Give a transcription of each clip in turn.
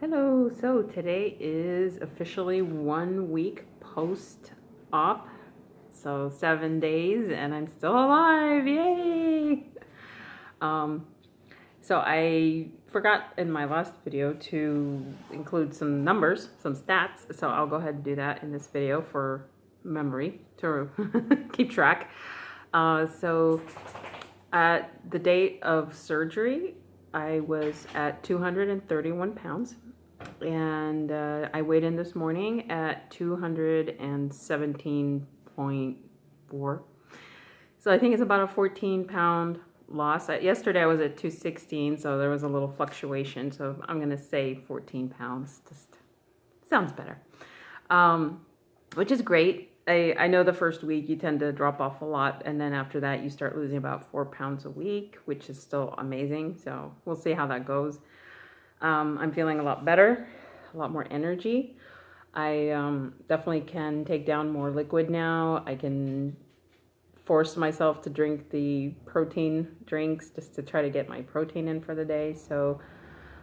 Hello, so today is officially 1 week post-op, so 7 days, and I'm still alive, yay! Um, so I forgot in my last video to include some numbers, some stats, so I'll go ahead and do that in this video for memory, to keep track. So at the date of surgery, I was at 231 pounds. And I weighed in this morning at 217.4. So I think it's about a 14-pound loss. Yesterday I was at 216, so there was a little fluctuation. So I'm going to say 14 pounds. Just sounds better, which is great. I know the first week you tend to drop off a lot, and then after that you start losing about 4 pounds a week, which is still amazing. So we'll see how that goes. I'm feeling a lot better, a lot more energy. I definitely can take down more liquid now. I can force myself to drink the protein drinks just to try to get my protein in for the day. So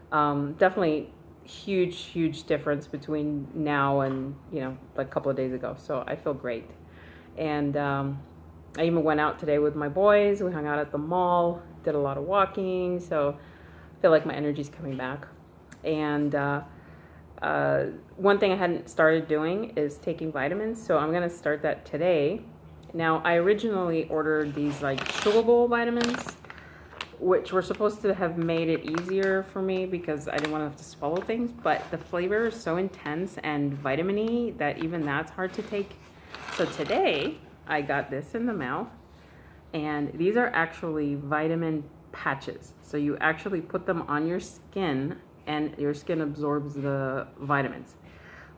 definitely huge difference between now and, like a couple of days ago. So I feel great. And I even went out today with my boys. We hung out at the mall, did a lot of walking. So I feel like my energy's coming back. And one thing I hadn't started doing is taking vitamins, so I'm gonna start that today. Now, I originally ordered these like chewable vitamins, which were supposed to have made it easier for me because I didn't want to have to swallow things, but the flavor is so intense and vitamin-y that even that's hard to take. So today I got this in the mouth, and these are actually vitamin patches. So you actually put them on your skin and your skin absorbs the vitamins,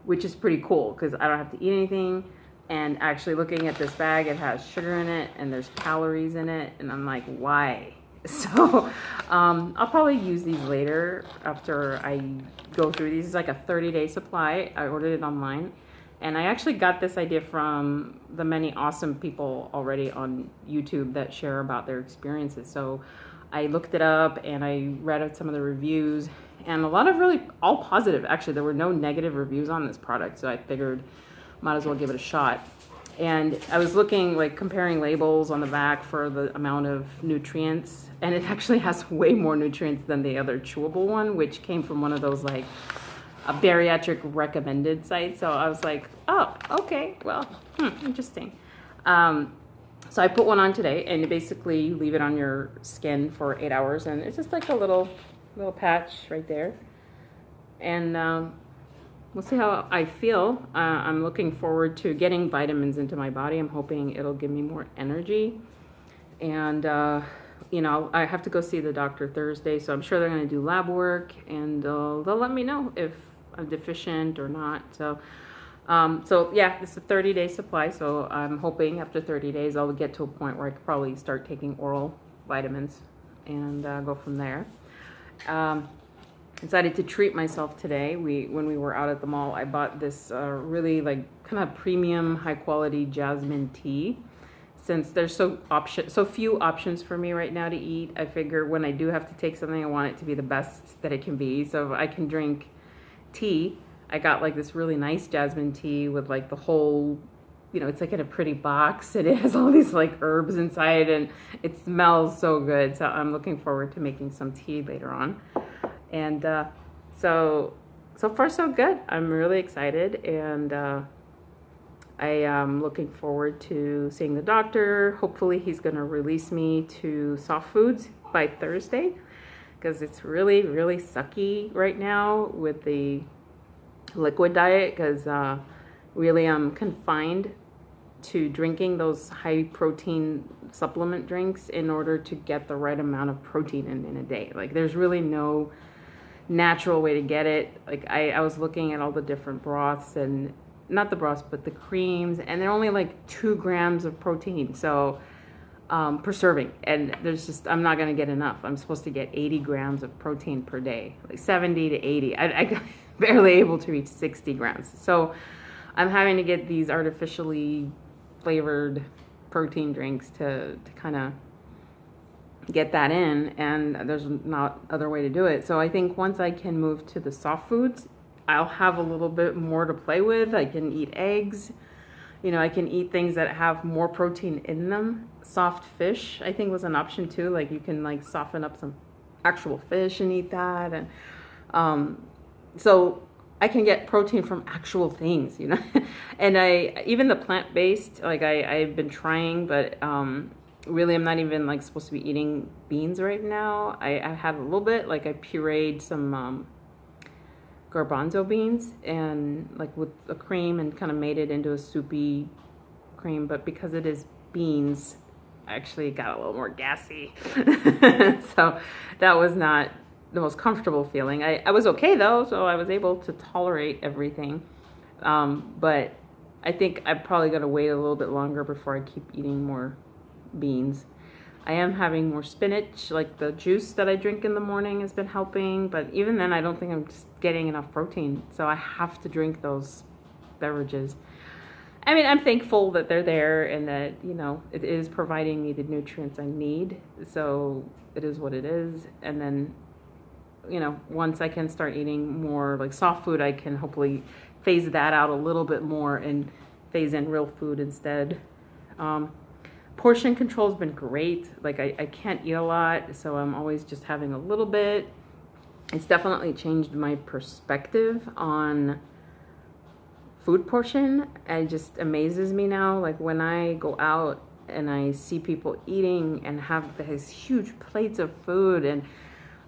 which is pretty cool because I don't have to eat anything. And actually looking at this bag, it has sugar in it and there's calories in it. And I'm like, why? So I'll probably use these later after I go through these. It's like a 30-day supply. I ordered it online. And I actually got this idea from the many awesome people already on YouTube that share about their experiences. So I looked it up and I read out some of the reviews, and a lot of really all positive. Actually, there were no negative reviews on this product, so I figured might as well give it a shot. And I was looking, like comparing labels on the back for the amount of nutrients, and it actually has way more nutrients than the other chewable one, which came from one of those like a bariatric recommended sites. So I was like, oh, okay, well, interesting. So I put one on today, and basically you leave it on your skin for 8 hours, and it's just like a little patch right there. And we'll see how I feel. I'm looking forward to getting vitamins into my body. I'm hoping it'll give me more energy. And I have to go see the doctor Thursday, so I'm sure they're going to do lab work, and they'll let me know if I'm deficient or not. So yeah, this is a 30-day supply, so I'm hoping after 30 days I'll get to a point where I could probably start taking oral vitamins and go from there. Decided to treat myself today. When we were out at the mall, I bought this really like kind of premium, high-quality jasmine tea. Since there's so few options for me right now to eat, I figure when I do have to take something, I want it to be the best that it can be. So if I can drink tea, I got like this really nice jasmine tea with like the whole, it's like in a pretty box, and it has all these like herbs inside, and it smells so good. So I'm looking forward to making some tea later on. And so far so good. I'm really excited, and I am looking forward to seeing the doctor. Hopefully he's going to release me to soft foods by Thursday, because it's really sucky right now with the liquid diet, because really I'm confined to drinking those high protein supplement drinks in order to get the right amount of protein in a day. Like there's really no natural way to get it. Like I was looking at all the different broths, and not the broths but the creams, and they're only like 2 grams of protein per serving, and I'm not going to get enough. I'm supposed to get 80 grams of protein per day, like 70 to 80. I barely able to reach 60 grams. So I'm having to get these artificially flavored protein drinks to kind of get that in, and there's not other way to do it. So I think once I can move to the soft foods, I'll have a little bit more to play with. I can eat eggs. I can eat things that have more protein in them. Soft fish, I think, was an option too. Like you can like soften up some actual fish and eat that. And so I can get protein from actual things, And even the plant-based, like I've been trying, but really I'm not even like supposed to be eating beans right now. I had a little bit, like I pureed some garbanzo beans and like with a cream and kind of made it into a soupy cream, but because it is beans, I actually got a little more gassy. So that was not the most comfortable feeling. I was okay though, so I was able to tolerate everything. But I think I'm probably going to wait a little bit longer before I keep eating more beans. I am having more spinach, like the juice that I drink in the morning has been helping, but even then I don't think I'm just getting enough protein, so I have to drink those beverages. I mean, I'm thankful that they're there and that, it is providing me the nutrients I need, so it is what it is. And then, once I can start eating more like soft food, I can hopefully phase that out a little bit more and phase in real food instead. Portion control has been great. Like I can't eat a lot, so I'm always just having a little bit. It's definitely changed my perspective on food portion. It just amazes me now. Like when I go out and I see people eating and have these huge plates of food, and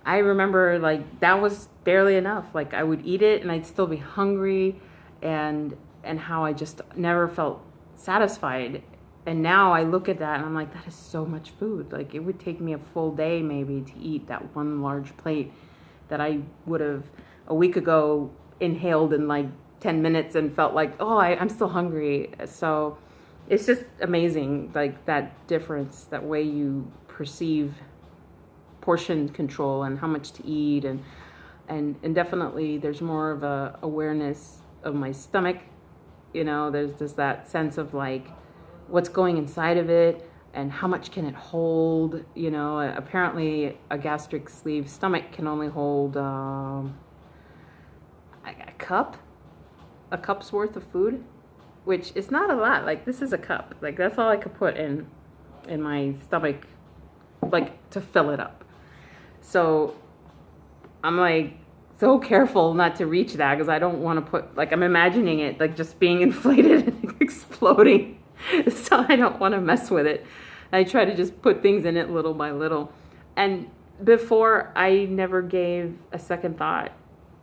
I remember like that was barely enough. Like I would eat it and I'd still be hungry, and how I just never felt satisfied. And now I look at that and I'm like, that is so much food. Like it would take me a full day maybe to eat that one large plate that I would have a week ago inhaled in like 10 minutes and felt like, oh, I'm still hungry. So it's just amazing, like that difference, that way you perceive portion control and how much to eat. And definitely there's more of a awareness of my stomach. There's just that sense of like, what's going inside of it and how much can it hold. Apparently a gastric sleeve stomach can only hold a cup's worth of food, which is not a lot. Like this is a cup, like that's all I could put in my stomach, like to fill it up. So I'm like so careful not to reach that, because I don't want to put, like I'm imagining it like just being inflated and exploding. So I don't want to mess with it. I try to just put things in it little by little. And before, I never gave a second thought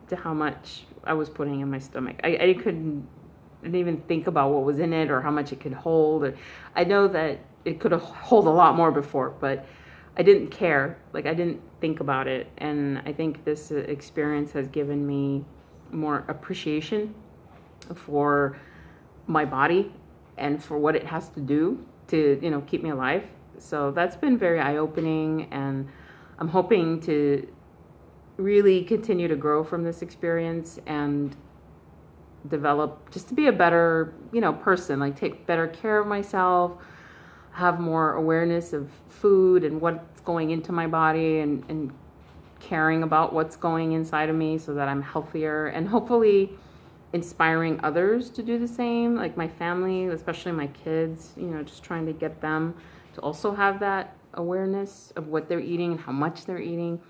to how much I was putting in my stomach. I didn't even think about what was in it or how much it could hold. I know that it could hold a lot more before, but I didn't care. Like I didn't think about it. And I think this experience has given me more appreciation for my body and for what it has to do to, keep me alive. So that's been very eye-opening, and I'm hoping to really continue to grow from this experience and develop just to be a better, person, like take better care of myself, have more awareness of food and what's going into my body, and caring about what's going inside of me so that I'm healthier, and hopefully inspiring others to do the same, like my family, especially my kids, just trying to get them to also have that awareness of what they're eating and how much they're eating,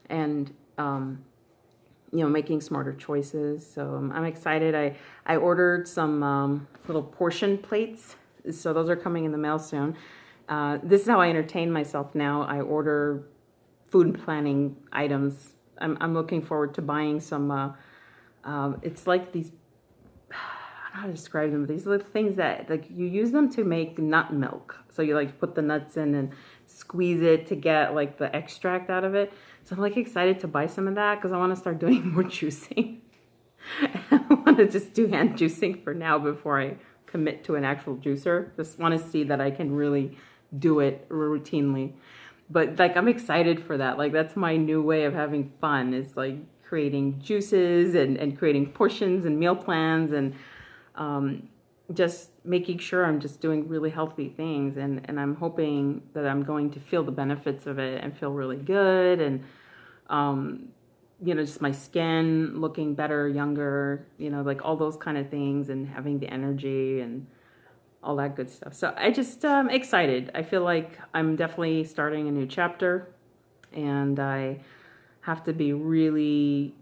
and making smarter choices. So I'm excited. I ordered some little portion plates, so those are coming in the mail soon. This is how I entertain myself now. I order food planning items. I'm looking forward to buying some it's like these, I don't know how to describe them, but these little things that like you use them to make nut milk. So you like put the nuts in and squeeze it to get like the extract out of it. So I'm like excited to buy some of that because I want to start doing more juicing. I want to just do hand juicing for now before I commit to an actual juicer. Just want to see that I can really do it routinely. But like I'm excited for that. Like that's my new way of having fun, is like creating juices and creating portions and meal plans. And just making sure I'm just doing really healthy things, and I'm hoping that I'm going to feel the benefits of it and feel really good, and just my skin looking better, younger, like all those kind of things, and having the energy and all that good stuff. So I just excited. I feel like I'm definitely starting a new chapter, and I have to be really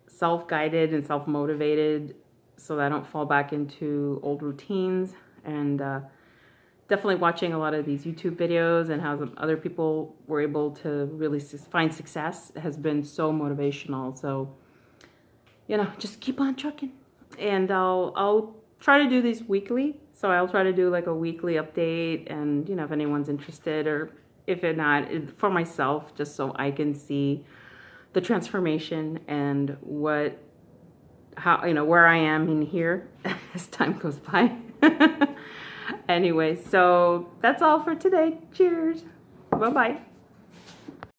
self-guided and self-motivated so that I don't fall back into old routines. And definitely watching a lot of these YouTube videos and how other people were able to really find success has been so motivational. So, just keep on trucking. And I'll try to do these weekly. So I'll try to do like a weekly update, and if anyone's interested, or if not, for myself, just so I can see the transformation and where I am in here as time goes by. Anyway, so that's all for today. Cheers. Bye-bye.